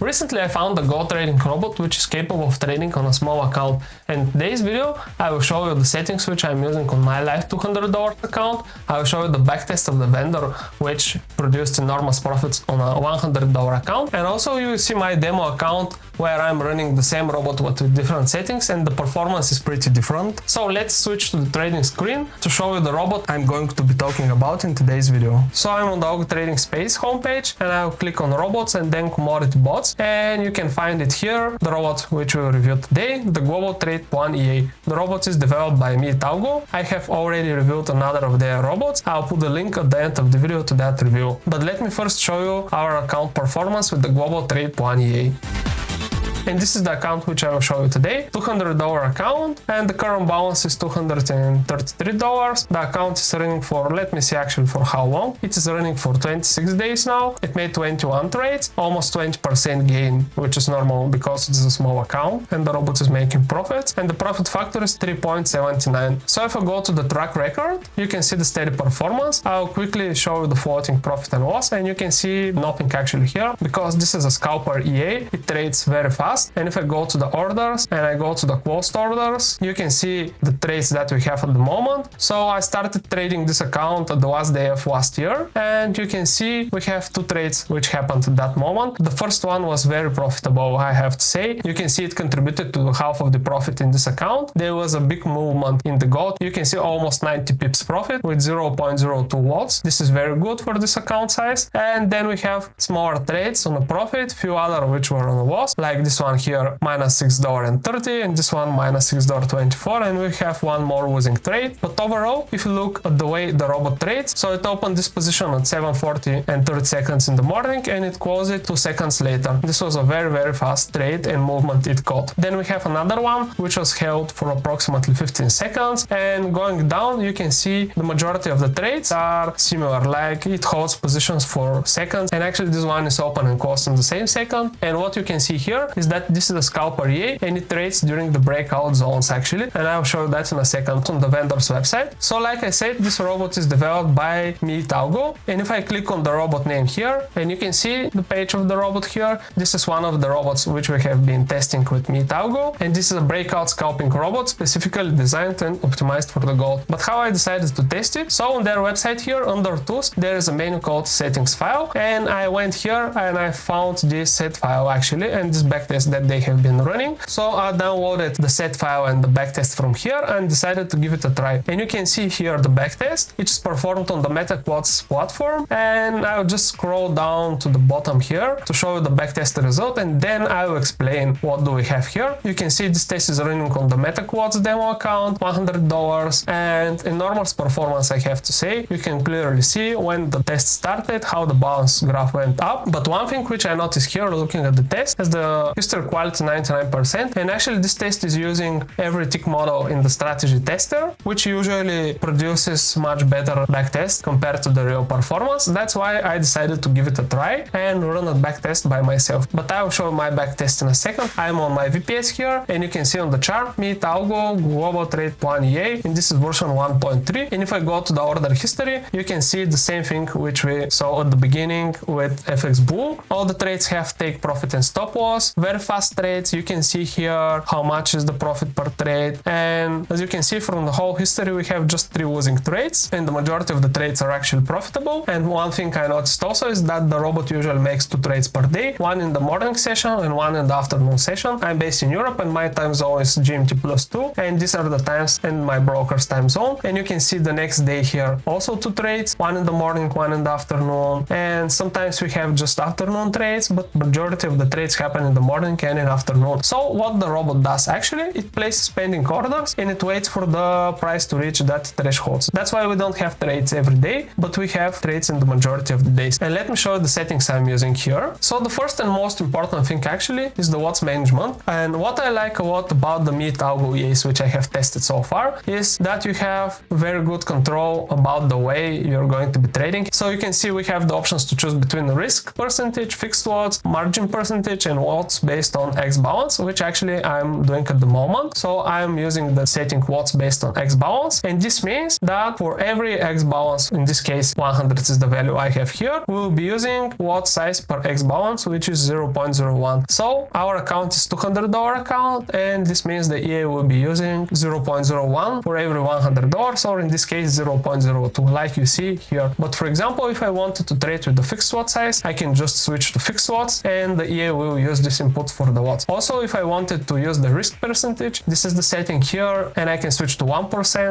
Recently I found a Go trading robot which is capable of trading on a small account, and in today's video I will show you the settings which I'm using on my live $200 account. I will show you the backtest of the vendor which produced enormous profits on a $100 account, and also you will see my demo account where I'm running the same robot but with different settings, and the performance is pretty different. So let's switch to the trading screen to show you the robot I'm going to be talking about in today's video. So I'm on the Dog Trading Space homepage and I'll click on robots and then commodity bots, and you can find it here, the robot which we reviewed today, the Global Trade Plan EA. The robot is developed by me, Taugo. I have already reviewed another of their robots. I'll put the link at the end of the video to that review. But let me first show you our account performance with the Global Trade Plan EA. And this is the account which I will show you today, $200 account, and the current balance is $233. The account is running for, let me see actually for how long. It is running for 26 days now. It made 21 trades, almost 20% gain, which is normal because it's a small account and the robot is making profits, and the profit factor is 3.79. So if I go to the track record, you can see the steady performance. I'll quickly show you the floating profit and loss, and you can see nothing actually here because this is a Scalper EA. It trades very fast. And if I go to the orders and I go to the closed orders, you can see the trades that we have at the moment. So I started trading this account at the last day of last year, and you can see we have two trades which happened at that moment. The first one was very profitable, I have to say. You can see it contributed to half of the profit in this account. There was a big movement in the gold. You can see almost 90 pips profit with 0.02 watts. This is very good for this account size. And then we have smaller trades on a profit, few other which were on a loss, like this one here minus $6.30, and this one minus $6.24, and we have one more losing trade. But overall, if you look at the way the robot trades, so it opened this position at 7:40 and 30 seconds in the morning and it closed it 2 seconds later. This was a very fast trade and movement it got. Then we have another one which was held for approximately 15 seconds, and going down you can see the majority of the trades are similar, like it holds positions for seconds, and actually this one is open and closed in the same second. And what you can see here is that this is a Scalper EA and it trades during the breakout zones actually, and I'll show you that in a second on the vendor's website. So like I said, this robot is developed by me, Taugo, and if I click on the robot name here, and you can see the page of the robot here, this is one of the robots which we have been testing with me, Taugo, and this is a breakout scalping robot specifically designed and optimized for the gold. But how I decided to test it? So on their website here under tools there is a menu called settings file, and I went here and I found this set file actually, and this backtest that they have been running. So I downloaded the set file and the backtest from here and decided to give it a try. And you can see here the backtest, which is performed on the MetaQuotes platform, and I'll just scroll down to the bottom here to show you the backtest result, and then I will explain what do we have here. You can see this test is running on the MetaQuotes demo account, $100, and enormous performance, I have to say. You can clearly see when the test started how the balance graph went up. But one thing which I noticed here looking at the test is the history quality 99%, and actually this test is using every tick model in the strategy tester, which usually produces much better backtest compared to the real performance. That's why I decided to give it a try and run a backtest by myself. But I will show my backtest in a second. I'm on my VPS here, and you can see on the chart me, Taugo, Global Trade Plan EA, and this is version 1.3. And if I go to the order history, you can see the same thing which we saw at the beginning with FX Blue. All the trades have take profit and stop loss, very fast trades. You can see here how much is the profit per trade, and as you can see from the whole history we have just 3 losing trades, and the majority of the trades are actually profitable. And one thing I noticed also is that the robot usually makes 2 trades per day, one in the morning session and one in the afternoon session. I'm based in Europe and my time zone is GMT+2, and these are the times in my broker's time zone. And you can see the next day here also 2 trades, one in the morning, one in the afternoon, and sometimes we have just afternoon trades, but majority of the trades happen in the morning and in afternoon. So what the robot does actually, it places pending orders and it waits for the price to reach that thresholds. That's why we don't have trades every day, but we have trades in the majority of the days. And let me show you the settings I'm using here. So the first and most important thing actually is the watts management. And what I like a lot about the me, Taugo EAs which I have tested so far is that you have very good control about the way you're going to be trading. So you can see we have the options to choose between risk percentage, fixed watts, margin percentage, and watts based based on X balance, which actually I'm doing at the moment. So I'm using the setting watts based on X balance, and this means that for every X balance, in this case 100 is the value I have here, we'll be using watt size per X balance, which is 0.01. So our account is $200 account, and this means the EA will be using 0.01 for every $100, or in this case 0.02, like you see here. But for example, if I wanted to trade with the fixed watt size, I can just switch to fixed watts, and the EA will use this input for the watts. Also, if I wanted to use the risk percentage, this is the setting here, and I can switch to 1%,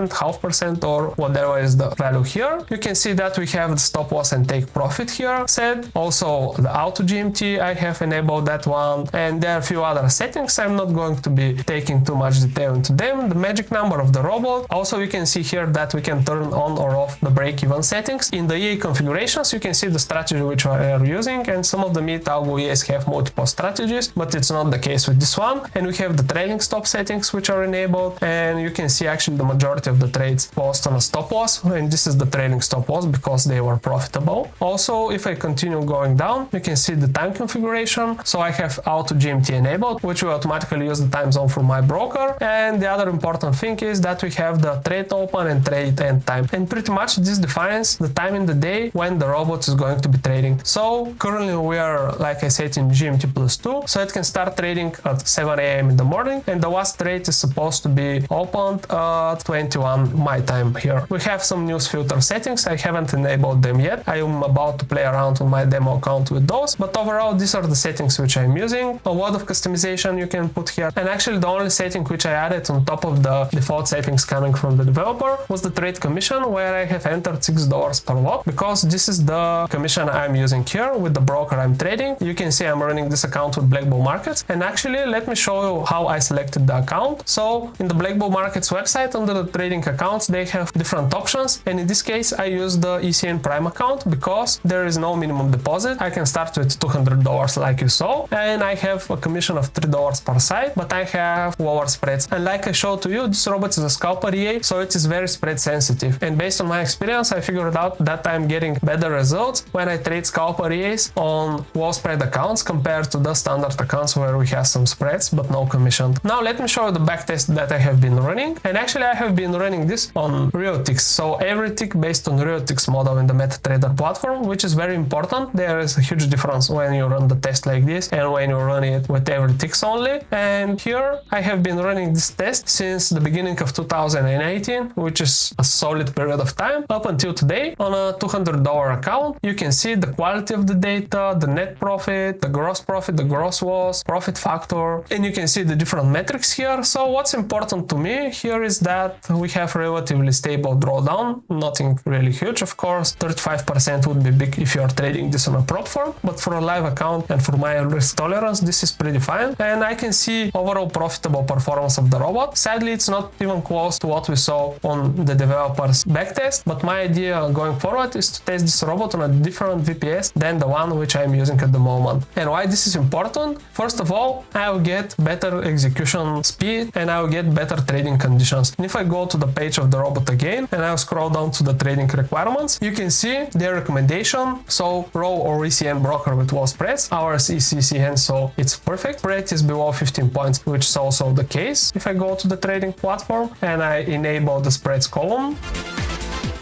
0.5%, or whatever is the value here. You can see that we have the stop loss and take profit here set. Also, the auto GMT, I have enabled that one, and there are a few other settings. I'm not going to be taking too much detail into them. The magic number of the robot. Also, you can see here that we can turn on or off the break-even settings. In the EA configurations, you can see the strategy which we are using, and some of the mid-algo EAs have multiple strategies, but it's not the case with this one. And we have the trailing stop settings which are enabled, and you can see actually the majority of the trades post on a stop loss, and this is the trailing stop loss because they were profitable. Also, if I continue going down, you can see the time configuration. So I have auto GMT enabled, which will automatically use the time zone from my broker. And the other important thing is that we have the trade open and trade end time, and pretty much this defines the time in the day when the robot is going to be trading. So currently we are, like I said, in GMT plus 2, so it can start trading at 7 a.m. in the morning, and the last trade is supposed to be opened at 21 my time here. We have some news filter settings. I haven't enabled them yet. I am about to play around on my demo account with those, but overall these are the settings which I'm using. A lot of customization you can put here, and actually the only setting which I added on top of the default settings coming from the developer was the trade commission, where I have entered $6 per lot, because this is the commission I'm using here with the broker I'm trading. You can see I'm running this account with Black Bull Markets, and actually let me show you how I selected the account. So in the Black Bull Markets website, under the trading accounts, they have different options, and in this case I use the ECN Prime account because there is no minimum deposit. I can start with $200 like you saw, and I have a commission of $3 per side, but I have lower spreads. And like I showed to you, this robot is a Scalper EA, so it is very spread sensitive, and based on my experience I figured out that I'm getting better results when I trade Scalper EAs on low spread accounts compared to the standard accounts where we have some spreads but no commission. Now let me show you the backtest that I have been running, and actually I have been running this on real ticks, so every tick based on real ticks model in the MetaTrader platform, which is very important. There is a huge difference when you run the test like this and when you run it with every ticks only. And here I have been running this test since the beginning of 2018, which is a solid period of time up until today. On a $200 account, you can see the quality of the data, the net profit, the gross loss, profit factor, and you can see the different metrics here. So what's important to me here is that we have relatively stable drawdown, nothing really huge. Of course, 35% would be big if you are trading this on a prop firm, but for a live account and for my risk tolerance, this is pretty fine. And I can see overall profitable performance of the robot. Sadly, it's not even close to what we saw on the developer's backtest, but my idea going forward is to test this robot on a different VPS than the one which I'm using at the moment. And why this is important? First of all, I will get better execution speed and I will get better trading conditions. And if I go to the page of the robot again and I'll scroll down to the trading requirements, you can see their recommendation. So row or ECN broker with low spreads. Ours is ECN, so it's perfect. Spread is below 15 points, which is also the case. If I go to the trading platform and I enable the spreads column,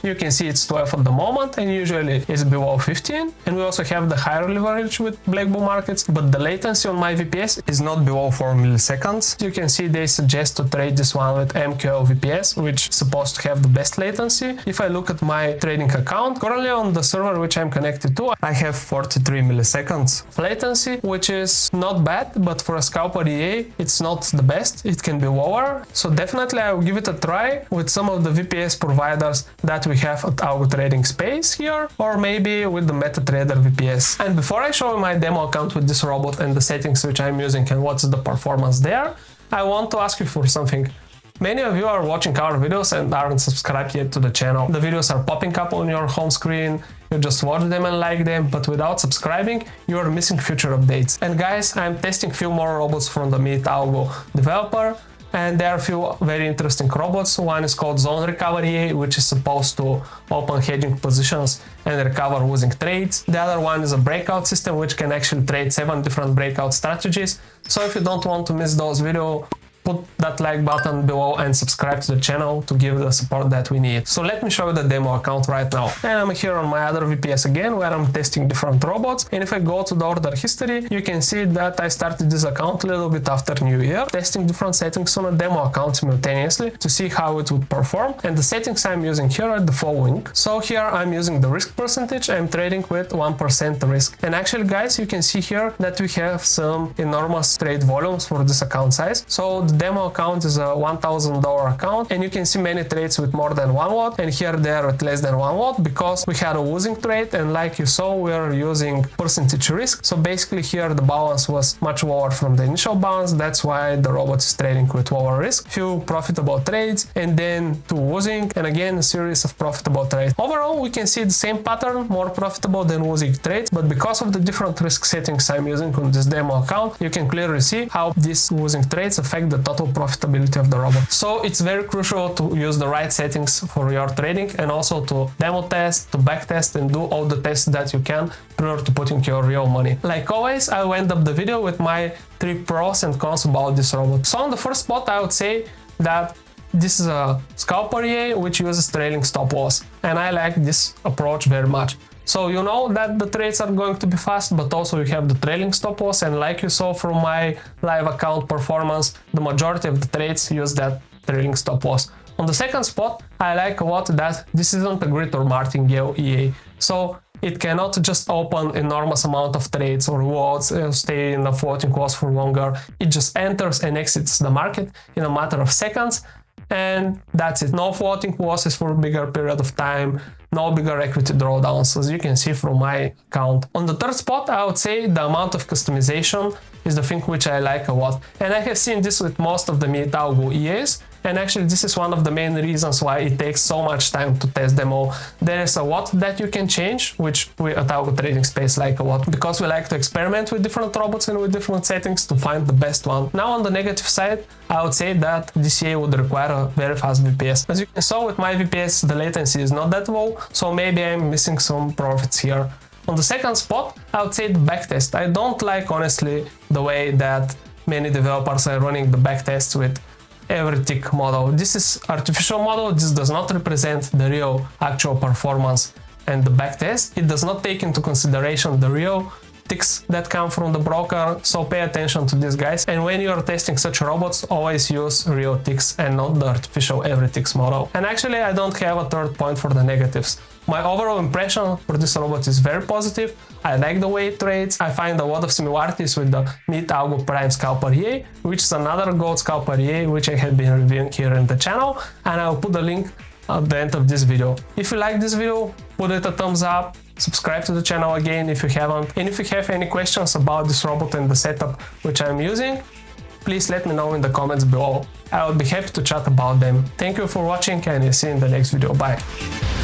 you can see it's 12 at the moment, and usually it's below 15. And we also have the higher leverage with Black Bull Markets, but the latency on my VPS is not below 4 milliseconds. You can see they suggest to trade this one with MQL VPS, which is supposed to have the best latency. If I look at my trading account, currently on the server which I'm connected to, I have 43 milliseconds latency, which is not bad, but for a Scalper EA, it's not the best. It can be lower. So definitely I will give it a try with some of the VPS providers that we have at our trading space here, or maybe with the MetaTrader VPS. And before I show you my demo account with this robot and the settings which I'm using and what's the performance there, I want to ask you for something. Many of you are watching our videos and aren't subscribed yet to the channel. The videos are popping up on your home screen, you just watch them and like them, but without subscribing, you are missing future updates. And guys, I'm testing few more robots from the MetaTrader developer, and there are a few very interesting robots. One is called Zone Recovery, which is supposed to open hedging positions and recover losing trades. The other one is a Breakout system, which can actually trade 7 different breakout strategies. So if you don't want to miss those videos, put that like button below and subscribe to the channel to give the support that we need. So let me show you the demo account right now. And I'm here on my other VPS again, where I'm testing different robots. And if I go to the order history, you can see that I started this account a little bit after New Year, testing different settings on a demo account simultaneously to see how it would perform. And the settings I'm using here are the following. So here I'm using the risk percentage. I'm trading with 1% risk. And actually, guys, you can see here that we have some enormous trade volumes for this account size. So the demo account is a $1,000 account, and you can see many trades with more than 1 lot, and here they are at less than 1 lot because we had a losing trade, and like you saw, we are using percentage risk. So basically here the balance was much lower from the initial balance. That's why the robot is trading with lower risk. Few profitable trades, and then 2 losing, and again a series of profitable trades. Overall, we can see the same pattern, more profitable than losing trades, but because of the different risk settings I'm using on this demo account, you can clearly see how these losing trades affect the total profitability of the robot. So it's very crucial to use the right settings for your trading, and also to demo test, to back test, and do all the tests that you can prior to putting your real money. Like always, I will end up the video with my 3 pros and cons about this robot. So on the first spot, I would say that this is a Scalper EA which uses trailing stop loss, and I like this approach very much. So you know that the trades are going to be fast, but also you have the trailing stop loss, and like you saw from my live account performance, the majority of the trades use that trailing stop loss. On the second spot, I like a lot that this isn't a grid or martingale EA. So it cannot just open enormous amount of trades or lots, stay in the floating loss for longer. It just enters and exits the market in a matter of seconds, and that's it. No floating losses for a bigger period of time, no bigger equity drawdowns, as you can see from my account. On the third spot, I would say the amount of customization is the thing which I like a lot. And I have seen this with most of the mid-algo EAs, and actually this is one of the main reasons why it takes so much time to test them all. There is a lot that you can change, which we at Algo Trading Space like a lot, because we like to experiment with different robots and with different settings to find the best one. Now on the negative side, I would say that this EA would require a very fast VPS. As you can see with my VPS, the latency is not that low, so maybe I'm missing some profits here. On the second spot, I would say the backtest. I don't like, honestly, the way that many developers are running the backtests with every tick model. This is artificial model. This does not represent the real actual performance, and the backtest, it does not take into consideration the real ticks that come from the broker, so pay attention to these guys. And when you're testing such robots, always use real ticks and not the artificial every ticks model. And actually, I don't have a third point for the negatives. My overall impression for this robot is very positive. I like the way it trades. I find a lot of similarities with the mid-algo prime Scalper EA, which is another gold Scalper EA which I have been reviewing here in the channel, and I'll put the link at the end of this video. If you like this video, put it a thumbs up, subscribe to the channel again if you haven't, and if you have any questions about this robot and the setup which I'm using, please let me know in the comments below. I would be happy to chat about them. Thank you for watching, and see you in the next video. Bye!